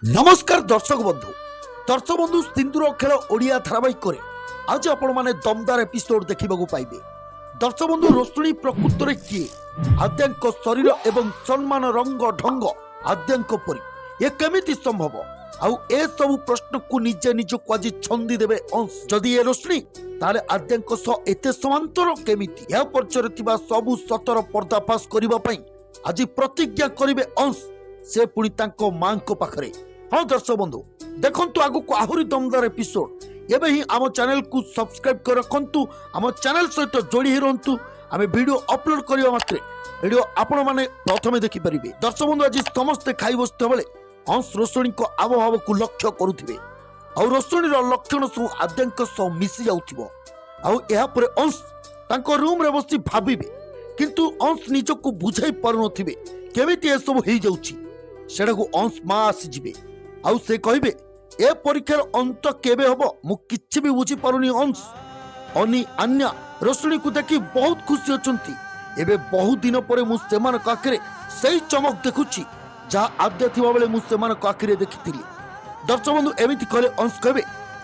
नमस्कार दर्शक बंधु सिंदूर खेल ओडिया धारावाहिक आज आपण माने दमदार एपिसोड देखा पाइबे। दर्शक बंधु रोशनी प्रकृत में किए आद्यांक शरीर एवं सम्मान रंग ढंग आद्यांक परी ये केमिति संभव आउ ए सब प्रश्न को निजे निजक आज छंदी देवे अंश जदि ए रोशनी ताले आद्यांक सह एते समांतर केमिति या पर्चरे थिबा सबु सतर पर्दाफाश करिबा पई आज प्रतिज्ञा करिवे अंश से पुणी तांको मांको पाखरे। हाँ दर्शक बंधु देखंतु आगु को आहुरी दमदार एपिसोड एबे ही आम चैनल को सब्सक्राइब कर रखंतु आम चैनल सहित जोड़ी ही रहंतु आमे वीडियो अपलोड करिवा मात्रे वीडियो आपण माने प्रथमे देखि परिबे। दर्शक बंधु आज समस्त खाई बसते बेले अंश रोशनी को आबहाव को लक्ष्य करुथिबे आ रोशनी रो लक्षण सब आद्यांक सह मिसी जाउथिबो आ एहा परे अंश तांको रूम रे बसी भाबिबे किंतु अंश निजको बुझाई पारुनथिबे केमिति ए सब हेई जाउछि सेडा को अंश मा आसी जिबे आउ से कहबे ए परीक्षार अंत केबे हबो मु किछि भी बुझी पारुनी। अंश अनी अन्या रोशनी को देखि बहुत खुशी अछंती एबे बहुत दिन परे मु सेमान काकरे सही चमक देखुछि जहा आद्य थिबा बेले मु सेमान काकरे देखितिली। दर्शक बंधु एमिति कहले अंश कहबे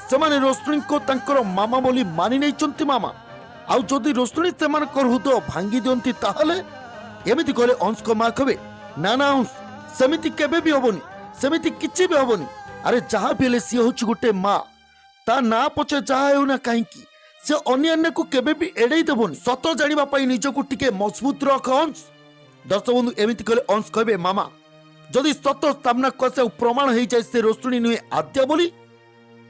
सेमाने रोशनी को तांकर मामा बोली मानि नै चंती मामा आउ जदि रोशनी सेमान कर हृदय भांगी दियंती ताहले एमिति कहले अंश को मा कहबे ना ना अंश सेमिति केबे भी हबोनी सेमिति किछि भी हबोनी अरे जहा भी हेले सी होछि गोटे माँ ता ना पछे जहा हेउ ना काहेकि से अन्य को केबे भी एड़ै देबोनी सत जानिबा पई निजको टिके मजबूत रख अंश। दर्शक बंधु एमिति कहले अंश कहबे मामा जदि सत सामना कसे प्रमाण हेइ जाय से रोशनी नुहे आद्य बोली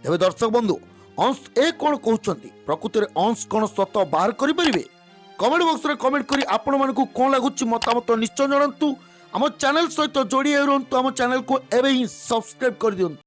तेबे दर्शक बंधु अंश ए कोन कहउछंती प्रकृति रे अंश कोन सत बाहर करि परिबे कमेंट बॉक्स रे कमेंट करी आपण मानकु कोन लागुछि मतामत निश्चय जणांतु। आम चैनल सहित जोड़ी रहंतु आम चैनल को एबे ही सब्सक्राइब कर दियंतु।